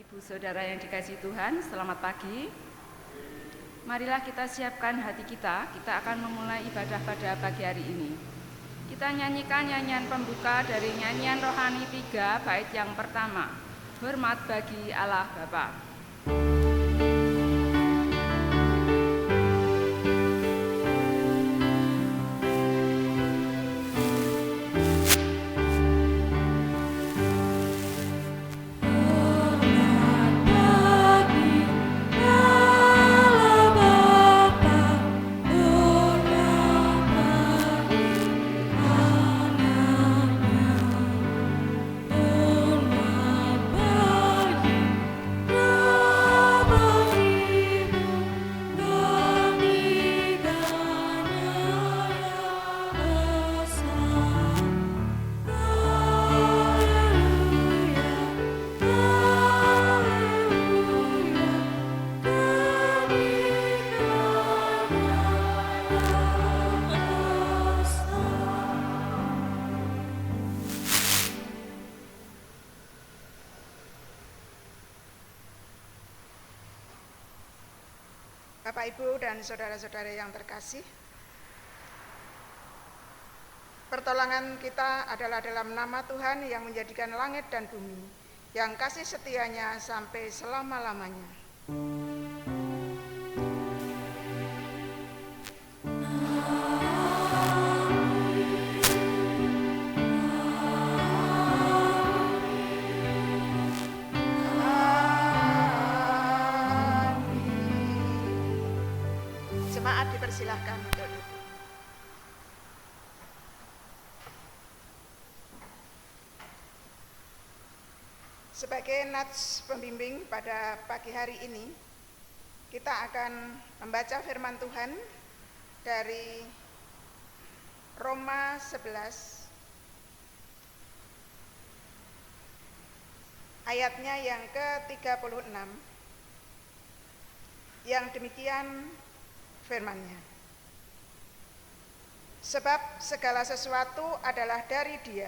Ibu saudara yang dikasihi Tuhan, selamat pagi. Marilah kita siapkan hati kita akan memulai ibadah pada pagi hari ini. Kita nyanyikan nyanyian pembuka dari nyanyian rohani 3 bait yang pertama, Hormat bagi Allah Bapa. Bapak, Ibu, dan saudara-saudara yang terkasih, pertolongan kita adalah dalam nama Tuhan yang menjadikan langit dan bumi, yang kasih setianya sampai selama-lamanya. Jemaat dipersilahkan untuk duduk. Sebagai nats pembimbing pada pagi hari ini, kita akan membaca firman Tuhan dari Roma 11 ayatnya yang ke-36, yang demikian firman-Nya. Sebab segala sesuatu adalah dari Dia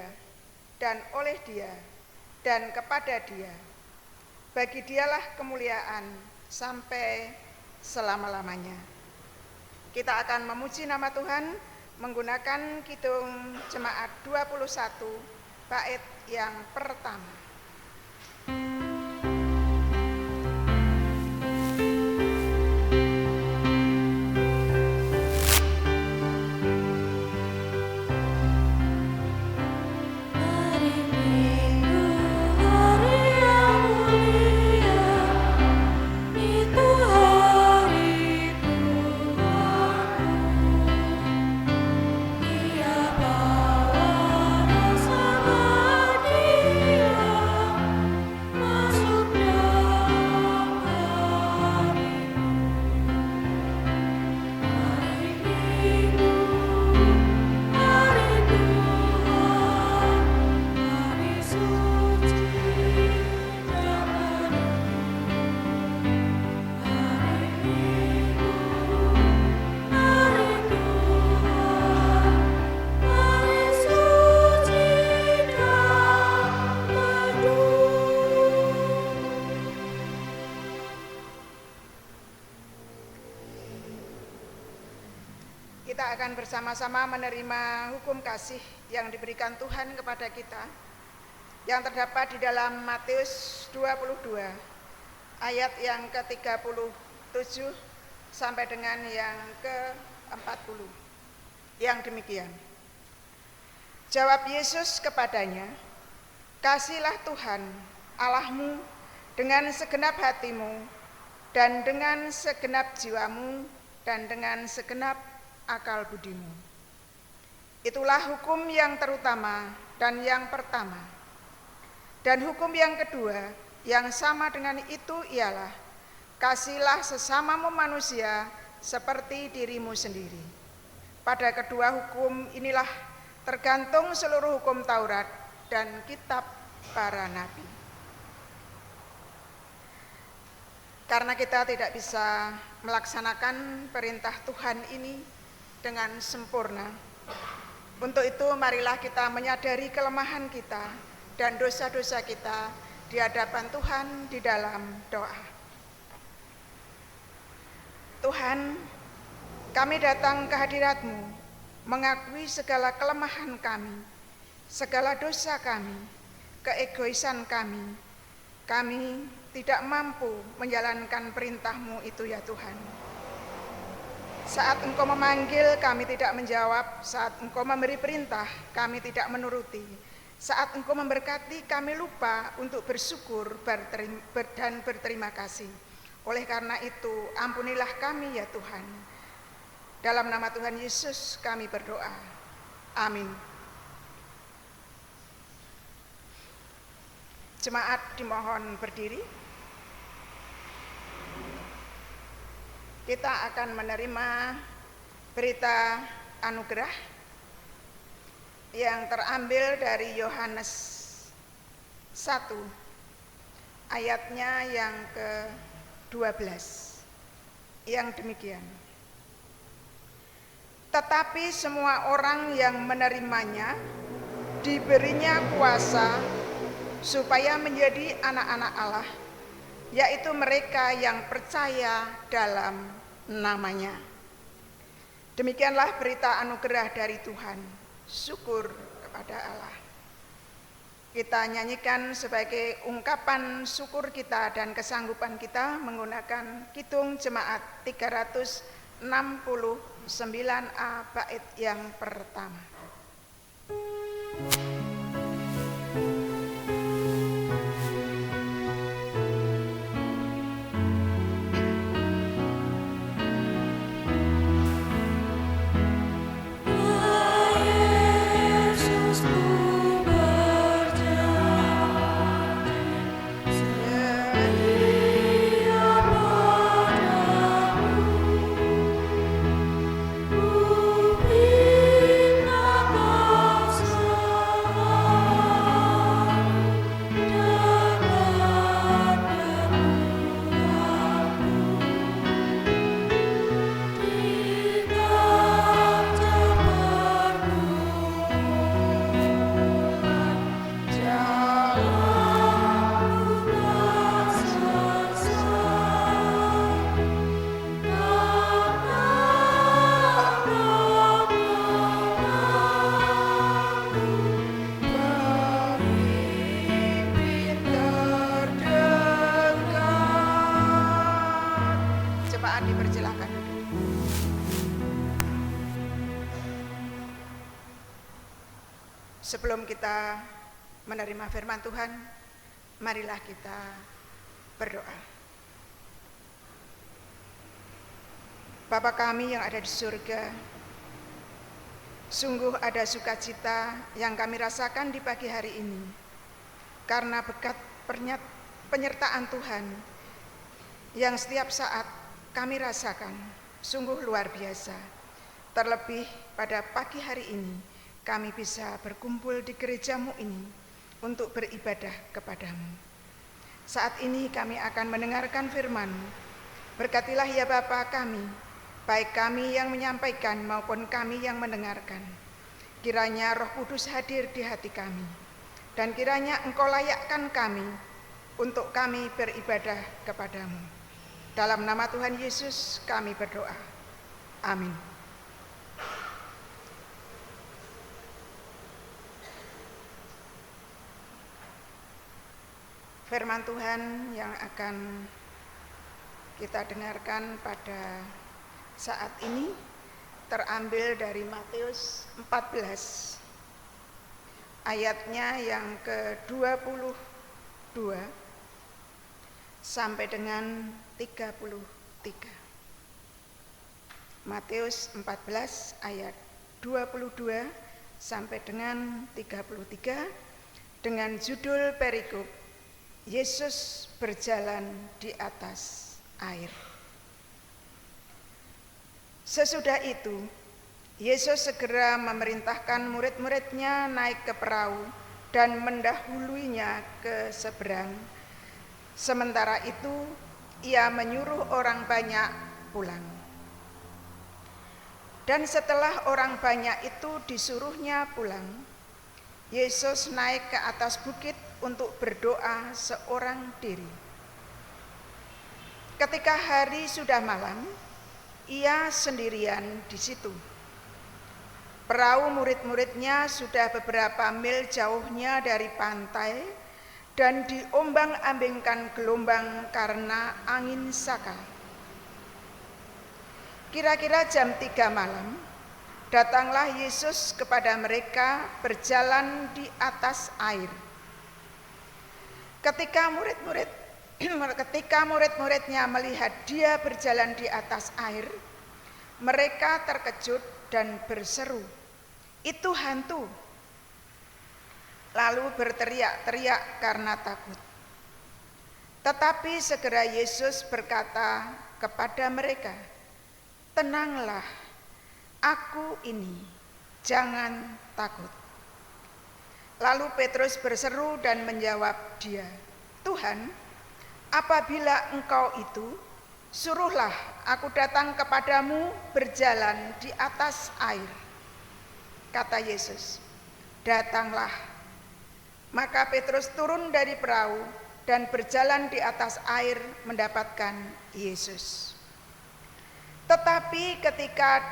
dan oleh Dia dan kepada Dia. Bagi Dialah kemuliaan sampai selama-lamanya. Kita akan memuji nama Tuhan menggunakan kidung jemaat 21 bait yang pertama. Kita akan bersama-sama menerima hukum kasih yang diberikan Tuhan kepada kita, yang terdapat di dalam Matius 22 ayat yang ke-37 sampai dengan yang ke-40, yang demikian. Jawab Yesus kepadanya, "Kasihilah Tuhan Allahmu dengan segenap hatimu dan dengan segenap jiwamu dan dengan segenap akal budimu. Itulah hukum yang terutama dan yang pertama. Dan hukum yang kedua yang sama dengan itu ialah, kasihilah sesamamu manusia seperti dirimu sendiri. Pada kedua hukum inilah tergantung seluruh hukum Taurat dan kitab para nabi." Karena kita tidak bisa melaksanakan perintah Tuhan ini dengan sempurna, untuk itu marilah kita menyadari kelemahan kita dan dosa-dosa kita di hadapan Tuhan di dalam doa. Tuhan, kami datang ke hadirat-Mu, mengakui segala kelemahan kami, segala dosa kami, keegoisan kami. Kami tidak mampu menjalankan perintah-Mu itu ya Tuhan. Saat Engkau memanggil, kami tidak menjawab. Saat Engkau memberi perintah, kami tidak menuruti. Saat Engkau memberkati, kami lupa untuk bersyukur dan berterima kasih. Oleh karena itu, ampunilah kami ya Tuhan. Dalam nama Tuhan Yesus kami berdoa. Amin. Jemaat dimohon berdiri. Kita akan menerima berita anugerah yang terambil dari Yohanes 1 ayatnya yang ke-12 yang demikian. Tetapi semua orang yang menerimanya diberinya kuasa supaya menjadi anak-anak Allah, yaitu mereka yang percaya dalam namanya. Demikianlah berita anugerah dari Tuhan. Syukur kepada Allah. Kita nyanyikan sebagai ungkapan syukur kita dan kesanggupan kita menggunakan Kidung Jemaat 369A bait yang pertama. Dipersilakan. Sebelum kita menerima firman Tuhan, marilah kita berdoa. Bapa kami yang ada di surga, sungguh ada sukacita yang kami rasakan di pagi hari ini karena berkat penyertaan Tuhan yang setiap saat kami rasakan sungguh luar biasa. Terlebih pada pagi hari ini kami bisa berkumpul di gereja-Mu ini untuk beribadah kepada-Mu. Saat ini kami akan mendengarkan firman. Berkatilah ya Bapa kami, baik kami yang menyampaikan maupun kami yang mendengarkan. Kiranya Roh Kudus hadir di hati kami, dan kiranya Engkau layakkan kami untuk kami beribadah kepada-Mu. Dalam nama Tuhan Yesus kami berdoa. Amin. Firman Tuhan yang akan kita dengarkan pada saat ini terambil dari Matius 14 ayatnya yang ke-22 sampai dengan 33. Matius 14 ayat 22 sampai dengan 33 dengan judul perikop Yesus berjalan di atas air. Sesudah itu Yesus segera memerintahkan murid-muridnya naik ke perahu dan mendahuluinya ke seberang. Sementara itu ia menyuruh orang banyak pulang. Dan setelah orang banyak itu disuruhnya pulang, Yesus naik ke atas bukit untuk berdoa seorang diri. Ketika hari sudah malam, ia sendirian di situ. Perahu murid-muridnya sudah beberapa mil jauhnya dari pantai dan diombang-ambingkan gelombang karena angin sakal. Kira-kira jam 3 malam, datanglah Yesus kepada mereka berjalan di atas air. Ketika murid-muridnya melihat dia berjalan di atas air, mereka terkejut dan berseru, "Itu hantu!" Lalu berteriak-teriak karena takut. Tetapi segera Yesus berkata kepada mereka, "Tenanglah, aku ini, jangan takut." Lalu Petrus berseru dan menjawab dia, "Tuhan, apabila Engkau itu, suruhlah aku datang kepadamu berjalan di atas air." Kata Yesus, "Datanglah." Maka Petrus turun dari perahu dan berjalan di atas air mendapatkan Yesus. Tetapi ketika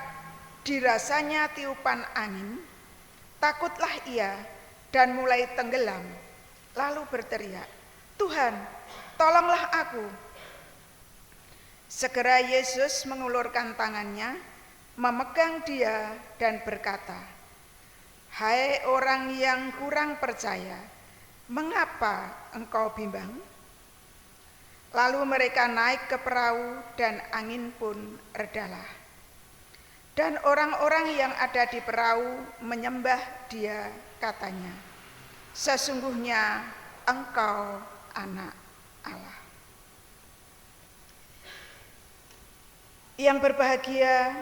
dirasanya tiupan angin, takutlah ia dan mulai tenggelam, lalu berteriak, "Tuhan, tolonglah aku." Segera Yesus mengulurkan tangannya, memegang dia dan berkata, "Hai orang yang kurang percaya, mengapa engkau bimbang?" Lalu mereka naik ke perahu dan angin pun redalah. Dan orang-orang yang ada di perahu menyembah dia, katanya, "Sesungguhnya Engkau Anak Allah." Yang berbahagia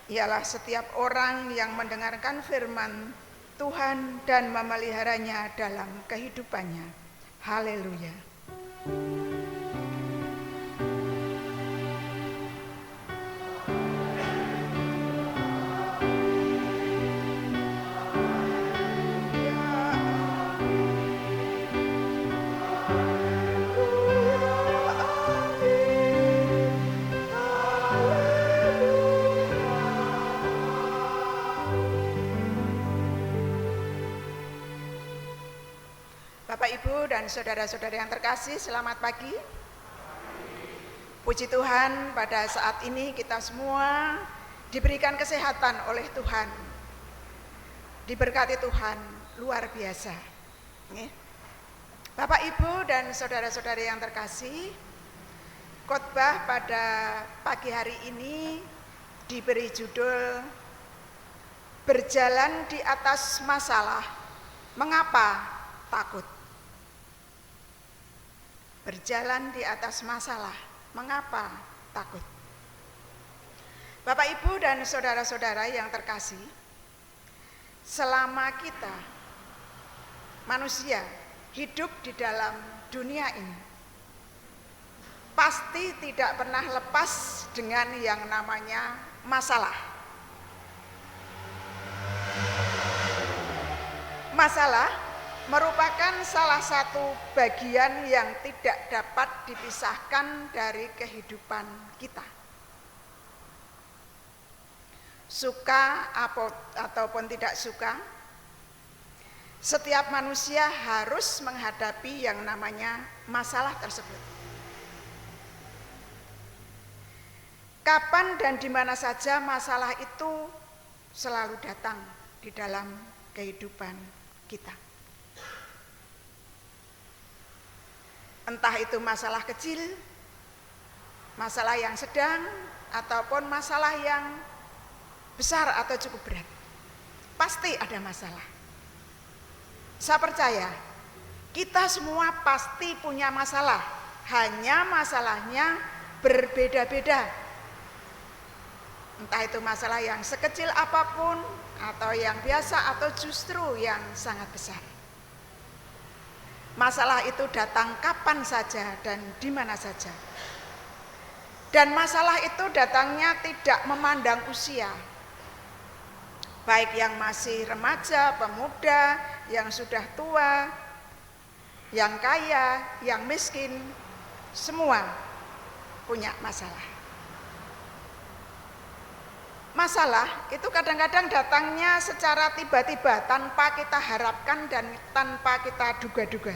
ialah setiap orang yang mendengarkan firman Tuhan dan memeliharanya dalam kehidupannya. Haleluya. Bapak, Ibu, dan saudara-saudara yang terkasih, selamat pagi. Puji Tuhan, pada saat ini kita semua diberikan kesehatan oleh Tuhan. Diberkati Tuhan, luar biasa. Bapak, Ibu, dan saudara-saudara yang terkasih, khotbah pada pagi hari ini diberi judul "Berjalan di atas masalah, mengapa takut?" Berjalan di atas masalah, mengapa takut? Bapak, Ibu, dan saudara-saudara yang terkasih, selama kita manusia hidup di dalam dunia ini, pasti tidak pernah lepas dengan yang namanya masalah. Masalah merupakan salah satu bagian yang tidak dapat dipisahkan dari kehidupan kita. Suka ataupun tidak suka, setiap manusia harus menghadapi yang namanya masalah tersebut. Kapan dan di mana saja masalah itu selalu datang di dalam kehidupan kita. Entah itu masalah kecil, masalah yang sedang, ataupun masalah yang besar atau cukup berat. Pasti ada masalah. Saya percaya, kita semua pasti punya masalah. Hanya masalahnya berbeda-beda. Entah itu masalah yang sekecil apapun, atau yang biasa, atau justru yang sangat besar. Masalah itu datang kapan saja dan di mana saja. Dan masalah itu datangnya tidak memandang usia. Baik yang masih remaja, pemuda, yang sudah tua, yang kaya, yang miskin, semua punya masalah. Masalah itu kadang-kadang datangnya secara tiba-tiba, tanpa kita harapkan dan tanpa kita duga-duga.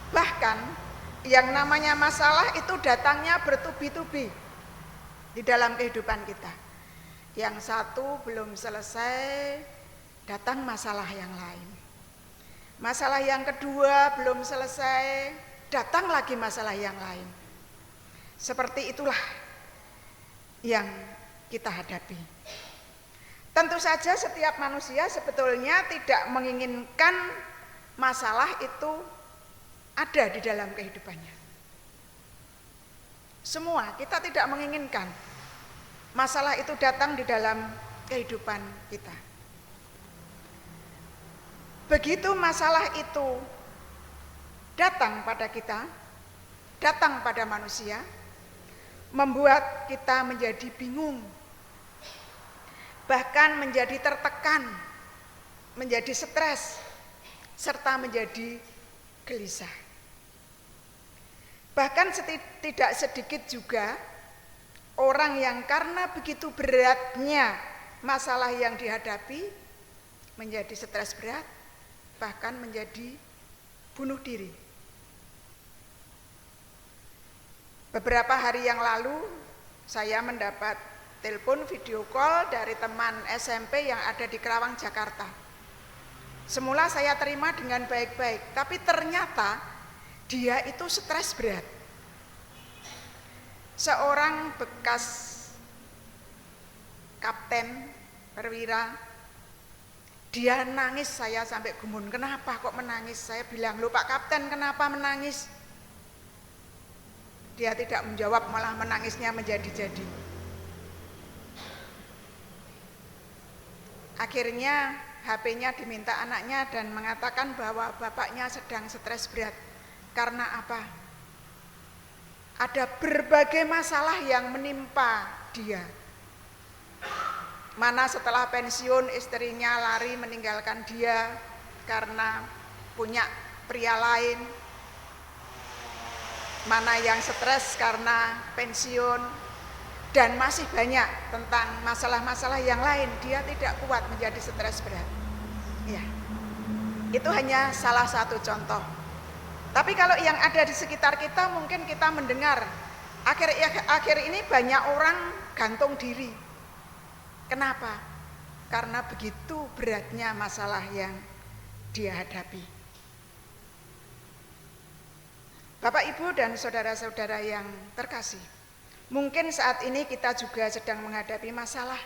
Bahkan yang namanya masalah itu datangnya bertubi-tubi di dalam kehidupan kita. Yang satu belum selesai, datang masalah yang lain. Masalah yang kedua belum selesai, datang lagi masalah yang lain. Seperti itulah yang kita hadapi. Tentu saja setiap manusia sebetulnya tidak menginginkan masalah itu ada di dalam kehidupannya. Semua kita tidak menginginkan masalah itu datang di dalam kehidupan kita. Begitu masalah itu datang pada kita, datang pada manusia, membuat kita menjadi bingung, bahkan menjadi tertekan, menjadi stres, serta menjadi gelisah. Bahkan tidak sedikit juga orang yang karena begitu beratnya masalah yang dihadapi menjadi stres berat, bahkan menjadi bunuh diri. Beberapa hari yang lalu saya mendapat telepon video call dari teman SMP yang ada di Kerawang, Jakarta. Semula saya terima dengan baik-baik, tapi ternyata dia itu stres berat. Seorang bekas kapten perwira, dia nangis, saya sampai gumun. Kenapa kok menangis? Saya bilang, "Loh Pak Kapten, kenapa menangis?" Dia tidak menjawab, malah menangisnya menjadi-jadi. Akhirnya HP-nya diminta anaknya dan mengatakan bahwa bapaknya sedang stres berat. Karena apa? Ada berbagai masalah yang menimpa dia. Mana setelah pensiun istrinya lari meninggalkan dia karena punya pria lain. Mana yang stres karena pensiun, dan masih banyak tentang masalah-masalah yang lain. Dia tidak kuat, menjadi stres berat. Ya, itu hanya salah satu contoh. Tapi kalau yang ada di sekitar kita, mungkin kita mendengar akhir ini banyak orang gantung diri. Kenapa? Karena begitu beratnya masalah yang dia hadapi. Bapak, Ibu, dan saudara-saudara yang terkasih, mungkin saat ini kita juga sedang menghadapi masalah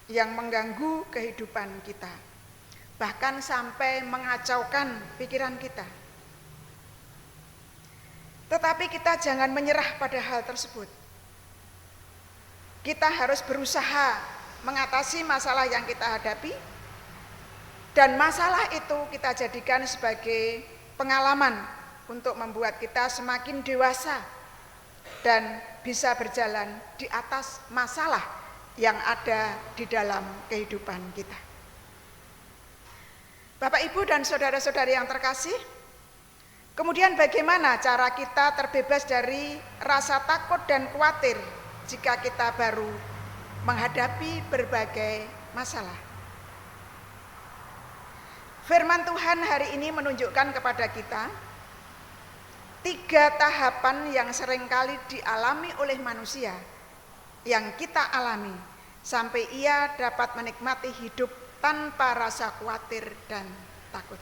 yang mengganggu kehidupan kita, bahkan sampai mengacaukan pikiran kita. Tetapi kita jangan menyerah pada hal tersebut. Kita harus berusaha mengatasi masalah yang kita hadapi, dan masalah itu kita jadikan sebagai pengalaman untuk membuat kita semakin dewasa dan bisa berjalan di atas masalah yang ada di dalam kehidupan kita. Bapak, Ibu, dan saudara-saudari yang terkasih, kemudian bagaimana cara kita terbebas dari rasa takut dan khawatir jika kita baru menghadapi berbagai masalah? Firman Tuhan hari ini menunjukkan kepada kita 3 tahapan yang seringkali dialami oleh manusia, yang kita alami sampai ia dapat menikmati hidup tanpa rasa khawatir dan takut.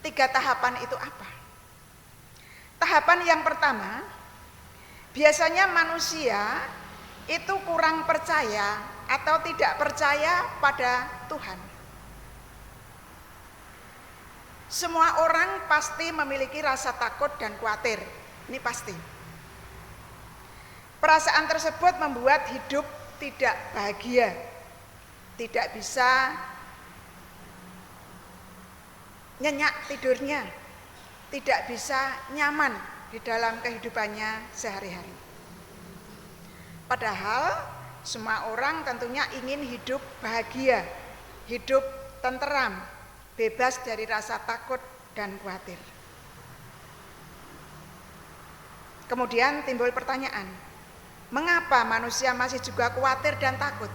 3 tahapan itu apa? Tahapan yang pertama, biasanya manusia itu kurang percaya atau tidak percaya pada Tuhan. Semua orang pasti memiliki rasa takut dan khawatir, ini pasti. Perasaan tersebut membuat hidup tidak bahagia, tidak bisa nyenyak tidurnya, tidak bisa nyaman di dalam kehidupannya sehari-hari. Padahal semua orang tentunya ingin hidup bahagia, hidup tenteram, bebas dari rasa takut dan khawatir. Kemudian timbul pertanyaan, mengapa manusia masih juga khawatir dan takut?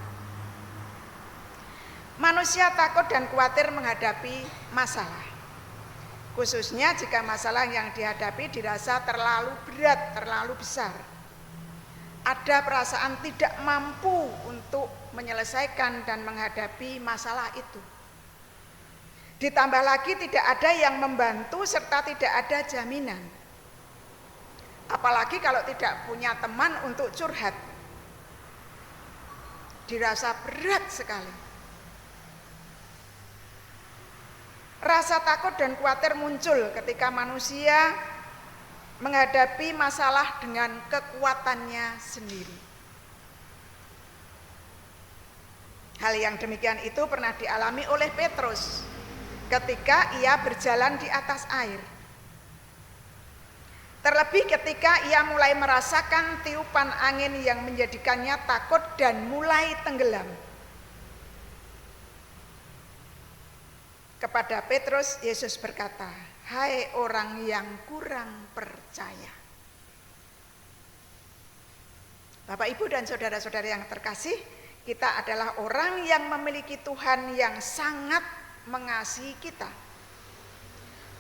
Manusia takut dan khawatir menghadapi masalah, khususnya jika masalah yang dihadapi dirasa terlalu berat, terlalu besar. Ada perasaan tidak mampu untuk menyelesaikan dan menghadapi masalah itu. Ditambah lagi tidak ada yang membantu serta tidak ada jaminan. Apalagi kalau tidak punya teman untuk curhat. Dirasa berat sekali. Rasa takut dan khawatir muncul ketika manusia menghadapi masalah dengan kekuatannya sendiri. Hal yang demikian itu pernah dialami oleh Petrus ketika ia berjalan di atas air. Terlebih ketika ia mulai merasakan tiupan angin yang menjadikannya takut dan mulai tenggelam. Kepada Petrus, Yesus berkata, "Hai orang yang kurang percaya." Bapak, Ibu, dan saudara-saudara yang terkasih, kita adalah orang yang memiliki Tuhan yang sangat mengasihi kita.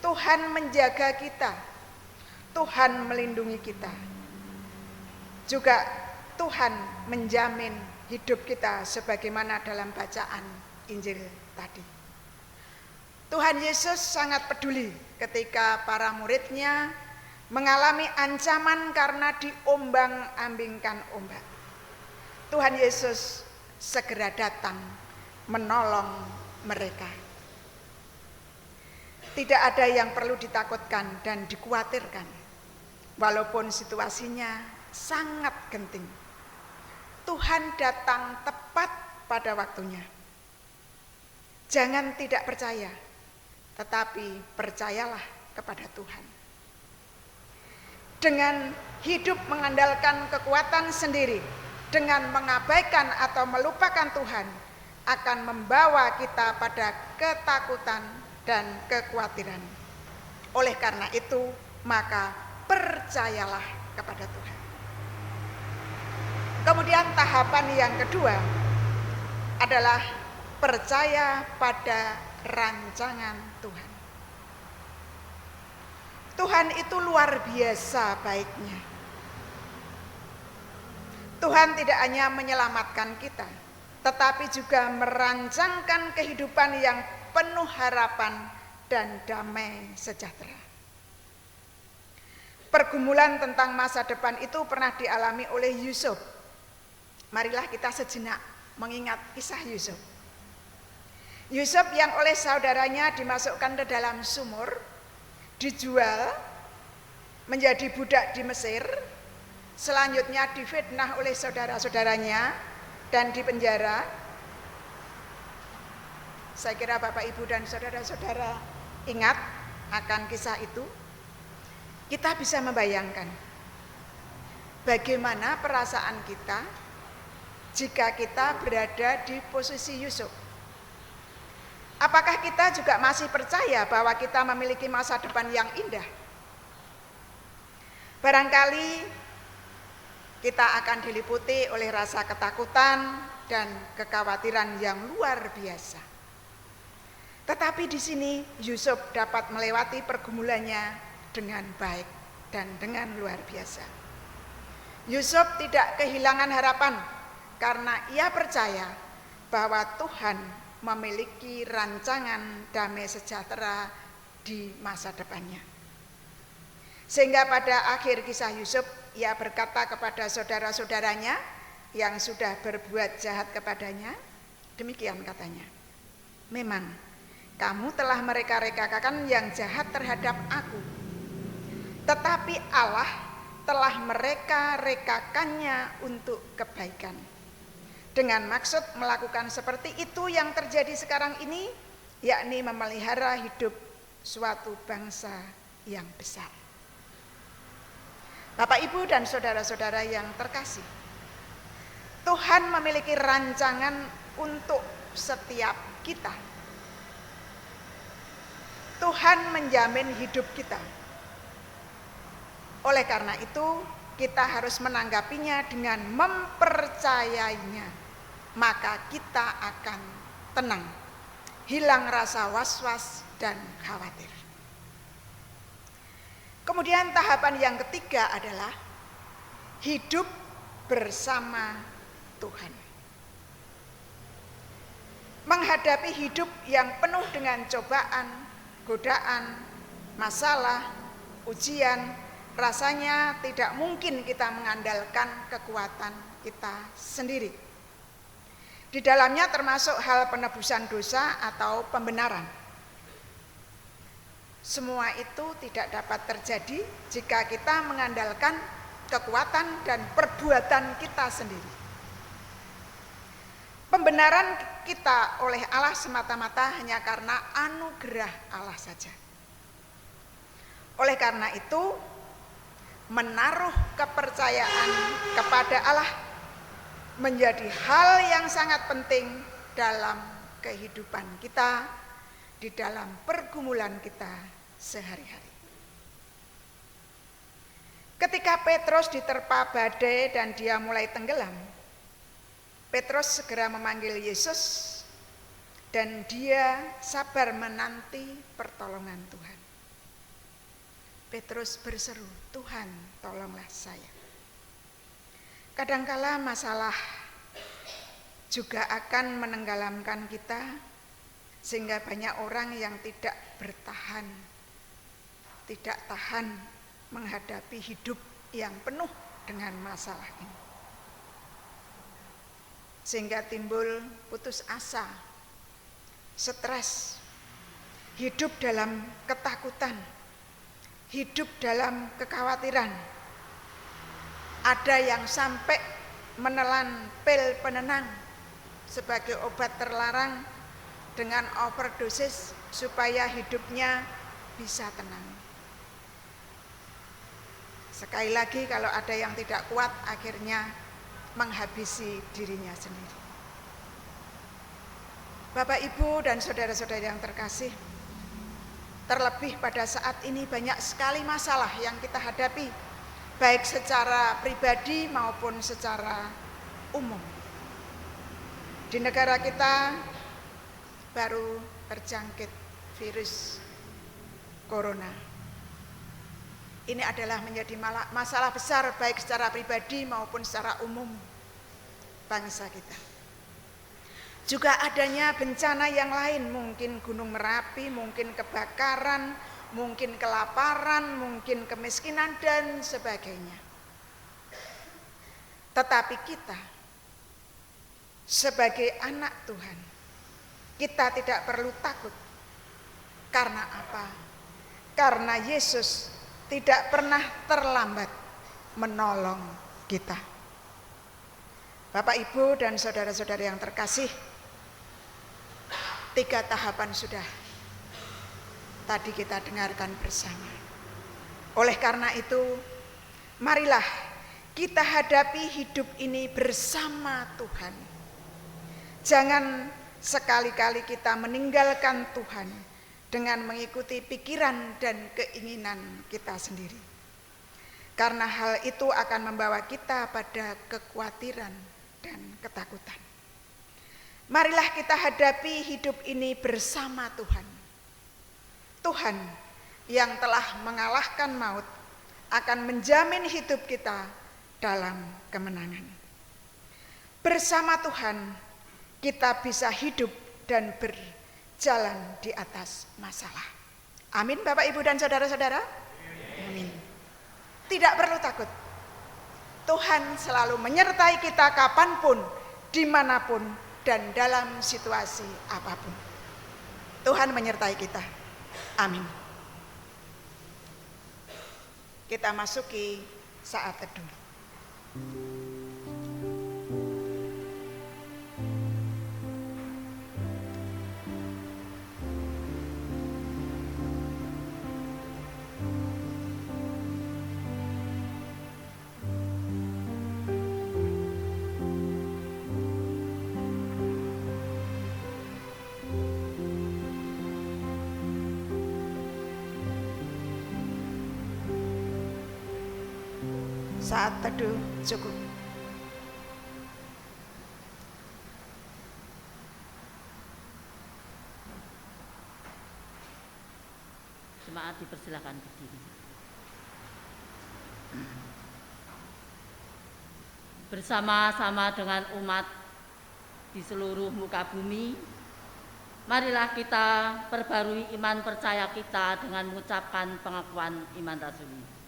Tuhan menjaga kita. Tuhan melindungi kita. Juga Tuhan menjamin hidup kita sebagaimana dalam bacaan Injil tadi. Tuhan Yesus sangat peduli ketika para muridnya mengalami ancaman karena diombang-ambingkan ombak. Tuhan Yesus segera datang menolong mereka. Tidak ada yang perlu ditakutkan dan dikhawatirkan, walaupun situasinya sangat genting. Tuhan datang tepat pada waktunya. Jangan tidak percaya, tetapi percayalah kepada Tuhan. Dengan hidup mengandalkan kekuatan sendiri, dengan mengabaikan atau melupakan Tuhan, akan membawa kita pada ketakutan dan kekhawatiran. Oleh karena itu, maka percayalah kepada Tuhan. Kemudian tahapan yang kedua adalah percaya pada rancangan Tuhan. Tuhan itu luar biasa baiknya. Tuhan tidak hanya menyelamatkan kita, tetapi juga merancangkan kehidupan yang penuh harapan dan damai sejahtera. Pergumulan tentang masa depan itu pernah dialami oleh Yusuf. Marilah kita sejenak mengingat kisah Yusuf. Yusuf yang oleh saudaranya dimasukkan ke dalam sumur, dijual menjadi budak di Mesir, selanjutnya difitnah oleh saudara-saudaranya dan dipenjara. Saya kira Bapak, Ibu, dan saudara-saudara ingat akan kisah itu. Kita bisa membayangkan bagaimana perasaan kita jika kita berada di posisi Yusuf. Apakah kita juga masih percaya bahwa kita memiliki masa depan yang indah? Barangkali kita akan diliputi oleh rasa ketakutan dan kekhawatiran yang luar biasa. Tetapi di sini Yusuf dapat melewati pergumulannya dengan baik dan dengan luar biasa. Yusuf tidak kehilangan harapan karena ia percaya bahwa Tuhan memiliki rancangan damai sejahtera di masa depannya. Sehingga pada akhir kisah Yusuf, ia berkata kepada saudara-saudaranya yang sudah berbuat jahat kepadanya, demikian katanya, "Memang kamu telah mereka-rekakan yang jahat terhadap aku, tetapi Allah telah mereka-rekakannya untuk kebaikan, dengan maksud melakukan seperti itu yang terjadi sekarang ini, yakni memelihara hidup suatu bangsa yang besar." Bapak, Ibu, dan saudara-saudara yang terkasih, Tuhan memiliki rancangan untuk setiap kita. Tuhan menjamin hidup kita. Oleh karena itu, kita harus menanggapinya dengan mempercayainya. Maka kita akan tenang, hilang rasa was-was dan khawatir. Kemudian tahapan yang ketiga adalah hidup bersama Tuhan. Menghadapi hidup yang penuh dengan cobaan, godaan, masalah, ujian, rasanya tidak mungkin kita mengandalkan kekuatan kita sendiri. Di dalamnya termasuk hal penebusan dosa atau pembenaran. Semua itu tidak dapat terjadi jika kita mengandalkan kekuatan dan perbuatan kita sendiri. Pembenaran kita oleh Allah semata-mata hanya karena anugerah Allah saja. Oleh karena itu, menaruh kepercayaan kepada Allah menjadi hal yang sangat penting dalam kehidupan kita, di dalam pergumulan kita sehari-hari. Ketika Petrus diterpa badai dan dia mulai tenggelam, Petrus segera memanggil Yesus dan dia sabar menanti pertolongan Tuhan. Petrus berseru, "Tuhan, tolonglah saya." Kadangkala masalah juga akan menenggelamkan kita, sehingga banyak orang yang tidak bertahan, tidak tahan menghadapi hidup yang penuh dengan masalah ini. Sehingga timbul putus asa, stres, hidup dalam ketakutan, hidup dalam kekhawatiran. Ada yang sampai menelan pil penenang sebagai obat terlarang dengan overdosis supaya hidupnya bisa tenang. Sekali lagi, kalau ada yang tidak kuat akhirnya menghabisi dirinya sendiri. Bapak, Ibu, dan saudara-saudara yang terkasih, terlebih pada saat ini banyak sekali masalah yang kita hadapi, baik secara pribadi maupun secara umum. Di negara kita baru terjangkit virus corona. Ini adalah menjadi masalah besar baik secara pribadi maupun secara umum bangsa kita. Juga adanya bencana yang lain, mungkin Gunung Merapi, mungkin kebakaran, mungkin kelaparan, mungkin kemiskinan dan sebagainya. Tetapi kita sebagai anak Tuhan, kita tidak perlu takut. Karena apa? Karena Yesus tidak pernah terlambat menolong kita. Bapak, Ibu, dan saudara-saudara yang terkasih, 3 tahapan sudah tadi kita dengarkan bersama. Oleh karena itu, marilah kita hadapi hidup ini bersama Tuhan. Jangan sekali-kali kita meninggalkan Tuhan dengan mengikuti pikiran dan keinginan kita sendiri. Karena hal itu akan membawa kita pada kekhawatiran dan ketakutan. Marilah kita hadapi hidup ini bersama Tuhan. Tuhan yang telah mengalahkan maut akan menjamin hidup kita dalam kemenangan. Bersama Tuhan kita bisa hidup dan berjalan di atas masalah. Amin, Bapak, Ibu, dan saudara-saudara. Amin. Tidak perlu takut. Tuhan selalu menyertai kita kapanpun, dimanapun, dan dalam situasi apapun. Tuhan menyertai kita. Amin. Kita masuki saat teduh. Saat teduh cukup. Jemaat dipersilakan berdiri. Bersama-sama dengan umat di seluruh muka bumi, marilah kita perbarui iman percaya kita dengan mengucapkan pengakuan iman rasuli.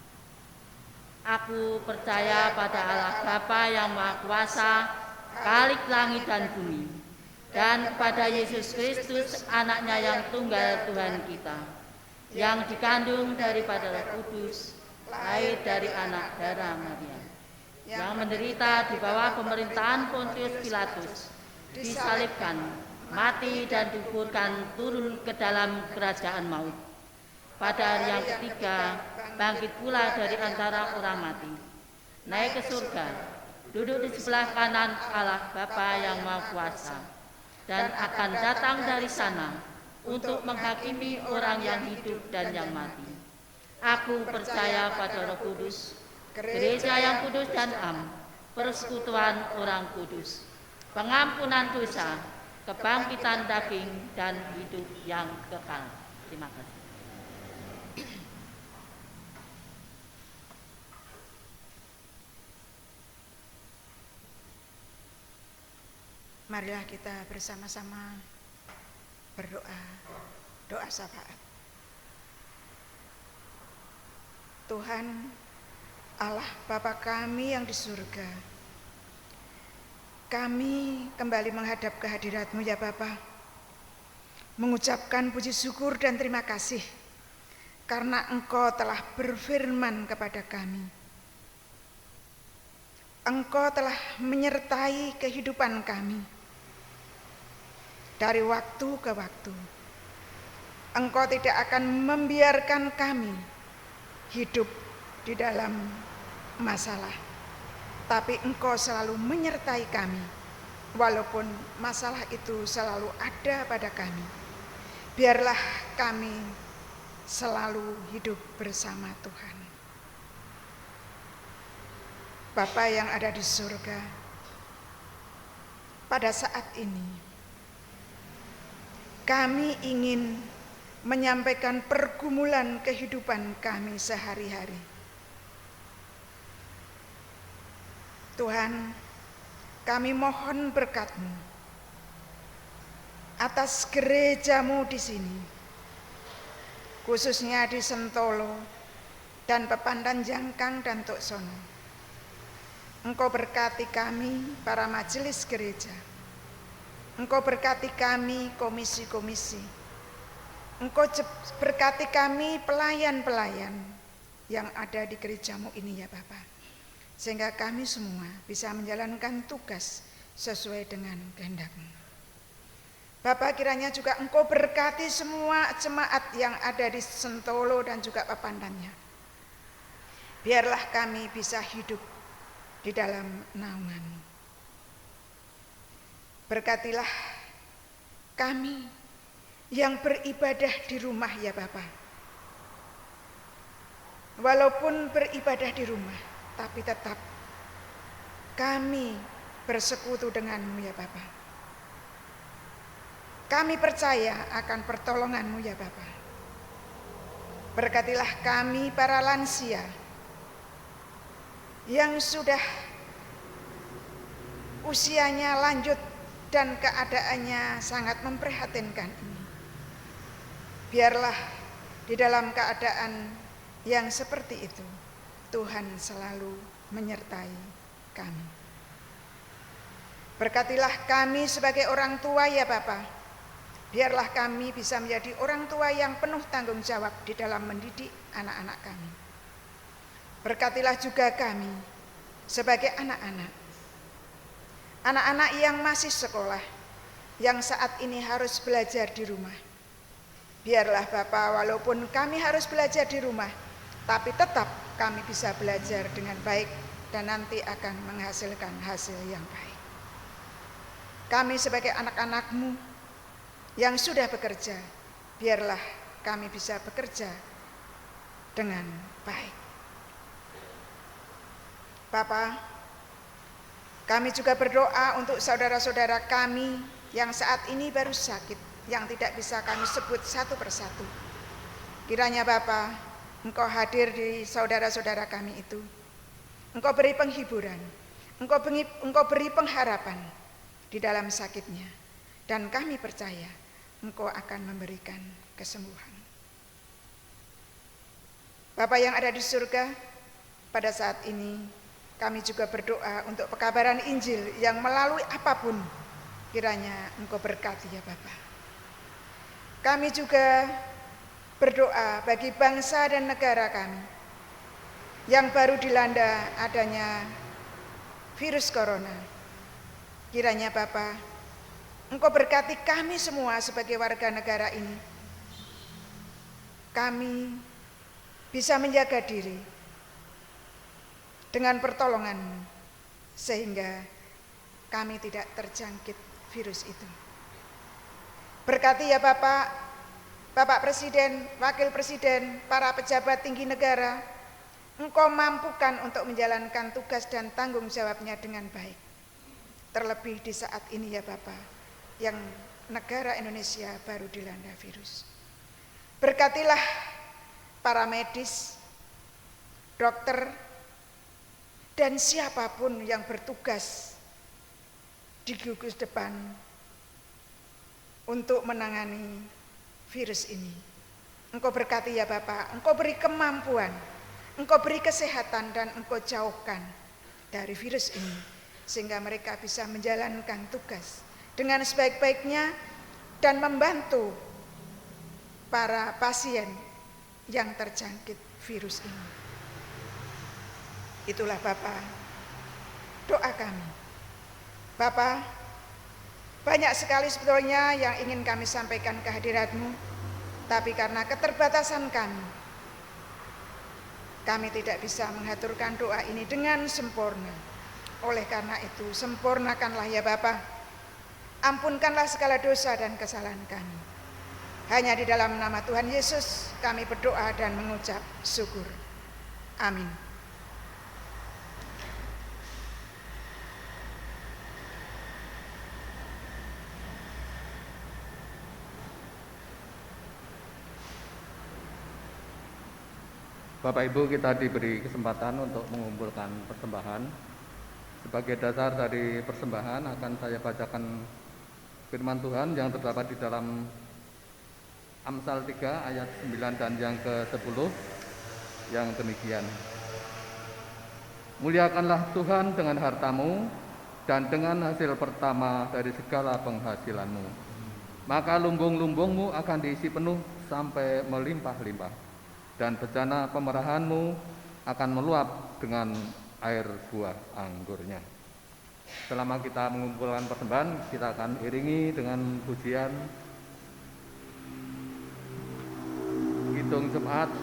Aku percaya pada Allah Bapa yang Maha Kuasa, Khalik langit dan bumi, dan kepada Yesus Kristus, anaknya yang tunggal Tuhan kita, yang dikandung daripada Roh Kudus, lahir dari anak darah Maria, yang menderita di bawah pemerintahan Pontius Pilatus, disalibkan, mati dan dikuburkan, turun ke dalam kerajaan maut. Pada hari yang ketiga, bangkit pula dari antara orang mati, naik ke surga, duduk di sebelah kanan Allah Bapa yang Maha Kuasa, dan akan datang dari sana untuk menghakimi orang yang hidup dan yang mati. Aku percaya pada Roh Kudus, gereja yang kudus dan am, persekutuan orang kudus, pengampunan dosa, kebangkitan daging, dan hidup yang kekal. Terima kasih. Marilah kita bersama-sama berdoa, doa syafaat. Tuhan Allah Bapa kami yang di surga, kami kembali menghadap kehadirat-Mu ya Bapa, mengucapkan puji syukur dan terima kasih karena Engkau telah berfirman kepada kami. Engkau telah menyertai kehidupan kami dari waktu ke waktu. Engkau tidak akan membiarkan kami hidup di dalam masalah, tapi Engkau selalu menyertai kami, walaupun masalah itu selalu ada pada kami. Biarlah kami selalu hidup bersama Tuhan. Bapa yang ada di surga, pada saat ini kami ingin menyampaikan pergumulan kehidupan kami sehari-hari. Tuhan, kami mohon berkat-Mu atas gereja-Mu di sini, khususnya di Sentolo dan Pepandan Jangkang dan Tuksono. Engkau berkati kami para majelis gereja. Engkau berkati kami komisi-komisi. Engkau berkati kami pelayan-pelayan yang ada di gereja-Mu ini ya Bapa. Sehingga kami semua bisa menjalankan tugas sesuai dengan kehendak-Mu. Bapa, kiranya juga Engkau berkati semua jemaat yang ada di Sentolo dan juga Pepandannya. Biarlah kami bisa hidup di dalam naungan-Mu. Berkatilah kami yang beribadah di rumah ya Bapa. Walaupun beribadah di rumah, tapi tetap kami bersekutu dengan-Mu ya Bapa. Kami percaya akan pertolongan-Mu ya Bapa. Berkatilah kami para lansia yang sudah usianya lanjut dan keadaannya sangat memprihatinkan ini. Biarlah di dalam keadaan yang seperti itu, Tuhan selalu menyertai kami. Berkatilah kami sebagai orang tua ya Bapa. Biarlah kami bisa menjadi orang tua yang penuh tanggung jawab di dalam mendidik anak-anak kami. Berkatilah juga kami sebagai anak-anak yang masih sekolah, yang saat ini harus belajar di rumah. Biarlah Bapa, walaupun kami harus belajar di rumah, tapi tetap kami bisa belajar dengan baik dan nanti akan menghasilkan hasil yang baik. Kami sebagai anak-anak-Mu yang sudah bekerja, biarlah kami bisa bekerja dengan baik. Bapa, kami juga berdoa untuk saudara-saudara kami yang saat ini baru sakit, yang tidak bisa kami sebut satu persatu. Kiranya Bapa, Engkau hadir di saudara-saudara kami itu. Engkau beri penghiburan, Engkau beri pengharapan di dalam sakitnya. Dan kami percaya Engkau akan memberikan kesembuhan. Bapa yang ada di surga, pada saat ini kami juga berdoa untuk pekabaran Injil yang melalui apapun kiranya Engkau berkati ya Bapa. Kami juga berdoa bagi bangsa dan negara kami yang baru dilanda adanya virus corona. Kiranya Bapa, Engkau berkati kami semua sebagai warga negara ini. Kami bisa menjaga diri dengan pertolongan-Mu sehingga kami tidak terjangkit virus itu. Berkati ya Bapak Presiden, Wakil Presiden, para pejabat tinggi negara, Engkau mampukan untuk menjalankan tugas dan tanggung jawabnya dengan baik. Terlebih di saat ini ya Bapak, yang negara Indonesia baru dilanda virus. Berkatilah para medis, dokter, dan siapapun yang bertugas di gugus depan untuk menangani virus ini. Engkau berkati ya Bapak, Engkau beri kemampuan, Engkau beri kesehatan, dan Engkau jauhkan dari virus ini sehingga mereka bisa menjalankan tugas dengan sebaik-baiknya dan membantu para pasien yang terjangkit virus ini. Itulah Bapak, doa kami. Bapak, banyak sekali sebetulnya yang ingin kami sampaikan ke hadirat-Mu, tapi karena keterbatasan kami tidak bisa mengaturkan doa ini dengan sempurna. Oleh karena itu, sempurnakanlah ya Bapa, ampunkanlah segala dosa dan kesalahan kami. Hanya di dalam nama Tuhan Yesus kami berdoa dan mengucap syukur. Amin. Bapak Ibu, kita diberi kesempatan untuk mengumpulkan persembahan. Sebagai dasar dari persembahan akan saya bacakan firman Tuhan yang terdapat di dalam Amsal 3 ayat 9 dan yang ke-10 yang demikian. Muliakanlah Tuhan dengan hartamu dan dengan hasil pertama dari segala penghasilanmu. Maka lumbung-lumbungmu akan diisi penuh sampai melimpah-limpah. Dan bejana pemerahanmu akan meluap dengan air buah anggurnya. Selama kita mengumpulkan persembahan, kita akan iringi dengan pujian Kidung Jemaat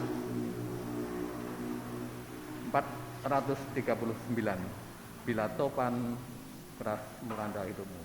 439, Bila Topan Keras Melanda Hidupmu.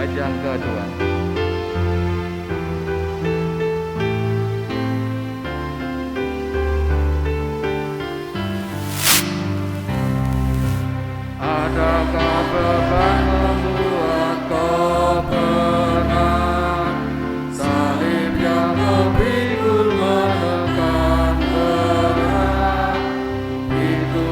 Yang kedua, adakah beban membuat kau penat? Salib yang memikul menekan berat, itu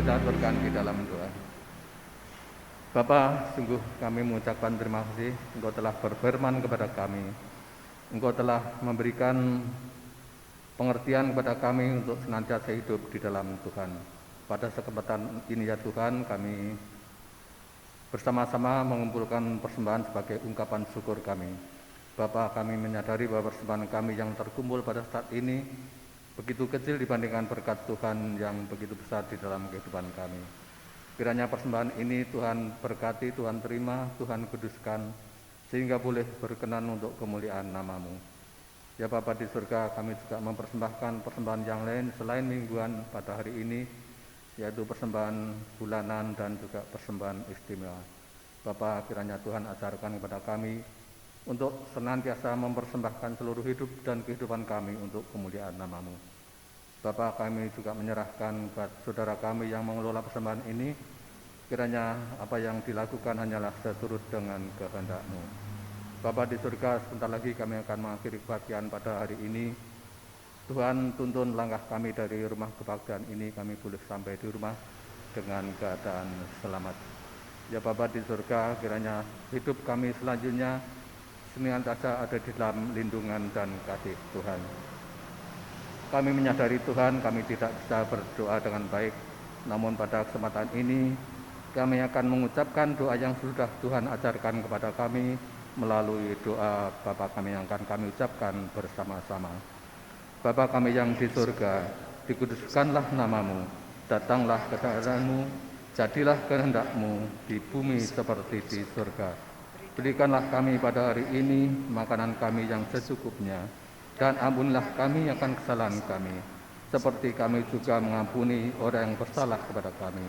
kita aturkan di dalam doa. Bapa, sungguh kami mengucapkan terima kasih Engkau telah berfirman kepada kami. Engkau telah memberikan pengertian kepada kami untuk senantiasa hidup di dalam Tuhan. Pada kesempatan ini ya Tuhan, kami bersama-sama mengumpulkan persembahan sebagai ungkapan syukur kami. Bapa, kami menyadari bahwa persembahan kami yang terkumpul pada saat ini begitu kecil dibandingkan berkat Tuhan yang begitu besar di dalam kehidupan kami. Kiranya persembahan ini Tuhan berkati, Tuhan terima, Tuhan kuduskan, sehingga boleh berkenan untuk kemuliaan nama-Mu. Ya Bapa di surga, kami juga mempersembahkan persembahan yang lain selain mingguan pada hari ini, yaitu persembahan bulanan dan juga persembahan istimewa. Bapa, kiranya Tuhan ajarkan kepada kami untuk senantiasa mempersembahkan seluruh hidup dan kehidupan kami untuk kemuliaan nama-Mu. Bapa, kami juga menyerahkan buat saudara kami yang mengelola persembahan ini, kiranya apa yang dilakukan hanyalah seturut dengan kehendak-Mu. Bapa di surga, sebentar lagi kami akan mengakhiri kebaktian pada hari ini. Tuhan, tuntun langkah kami dari rumah kebaktian ini, kami boleh sampai di rumah dengan keadaan selamat. Ya Bapa di surga, kiranya hidup kami selanjutnya senantiasa ada di dalam lindungan dan kasih Tuhan. Kami menyadari Tuhan, kami tidak bisa berdoa dengan baik, namun pada kesempatan ini kami akan mengucapkan doa yang sudah Tuhan ajarkan kepada kami melalui doa Bapa kami yang akan kami ucapkan bersama-sama. Bapa kami yang di surga, dikuduskanlah nama-Mu, datanglah kerajaan-Mu, jadilah kehendak-Mu di bumi seperti di surga. Berikanlah kami pada hari ini makanan kami yang secukupnya, dan ampunilah kami akan kesalahan kami, seperti kami juga mengampuni orang yang bersalah kepada kami.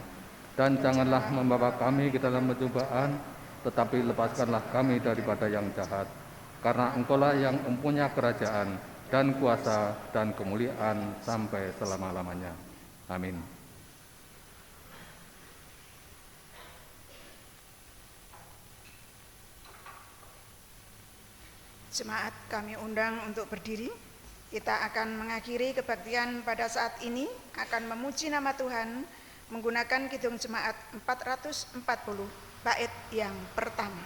Dan janganlah membawa kami ke dalam pencobaan, tetapi lepaskanlah kami daripada yang jahat. Karena Engkaulah yang mempunyai kerajaan dan kuasa dan kemuliaan sampai selama-lamanya. Amin. Jemaat kami undang untuk berdiri. Kita akan mengakhiri kebaktian pada saat ini, akan memuji nama Tuhan menggunakan kidung jemaat 440 bait yang pertama.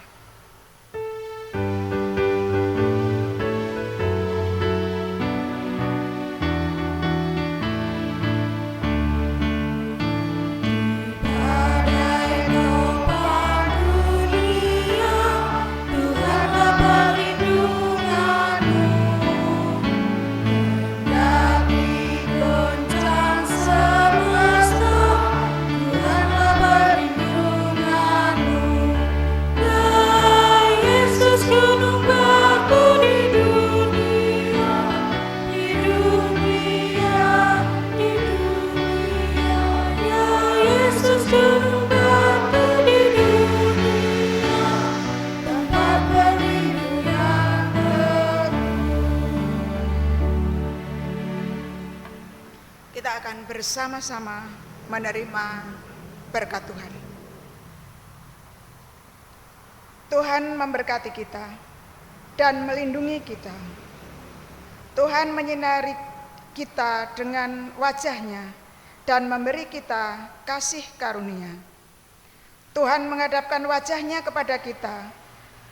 Bersama-sama menerima berkat Tuhan. Tuhan memberkati kita dan melindungi kita. Tuhan menyinari kita dengan wajah-Nya dan memberi kita kasih karunia. Tuhan menghadapkan wajah-Nya kepada kita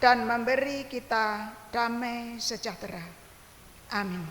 dan memberi kita damai sejahtera. Amin.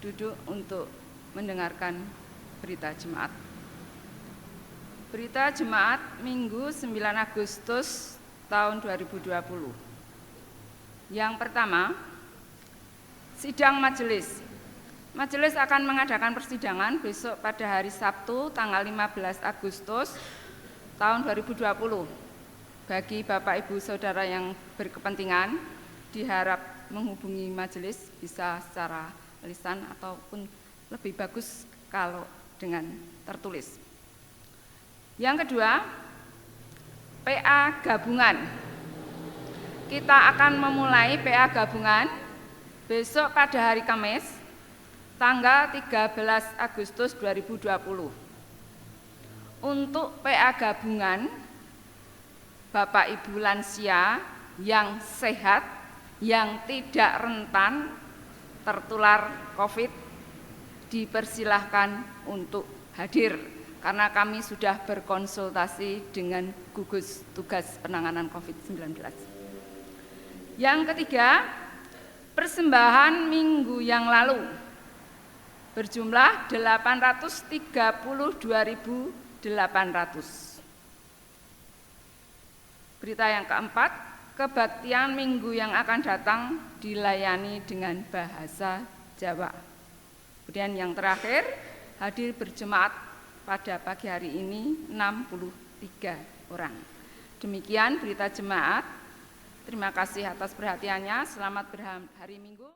duduk untuk mendengarkan berita jemaat. Berita jemaat Minggu 9 Agustus tahun 2020. Yang pertama, sidang majelis. Majelis akan mengadakan persidangan besok pada hari Sabtu tanggal 15 Agustus tahun 2020. Bagi Bapak Ibu Saudara yang berkepentingan, diharap menghubungi majelis bisa secara lisan ataupun lebih bagus kalau dengan tertulis. Yang kedua, PA gabungan. Kita akan memulai PA gabungan besok pada hari Kamis, tanggal 13 Agustus 2020. Untuk PA gabungan, Bapak Ibu lansia yang sehat, yang tidak rentan tertular COVID, dipersilahkan untuk hadir. Karena kami sudah berkonsultasi dengan gugus tugas penanganan COVID-19. Yang ketiga, persembahan minggu yang lalu berjumlah 832.800. Berita yang keempat, kebaktian minggu yang akan datang dilayani dengan bahasa Jawa. Kemudian yang terakhir, hadir berjemaat pada pagi hari ini 63 orang. Demikian berita jemaat. Terima kasih atas perhatiannya. Selamat berhari Minggu.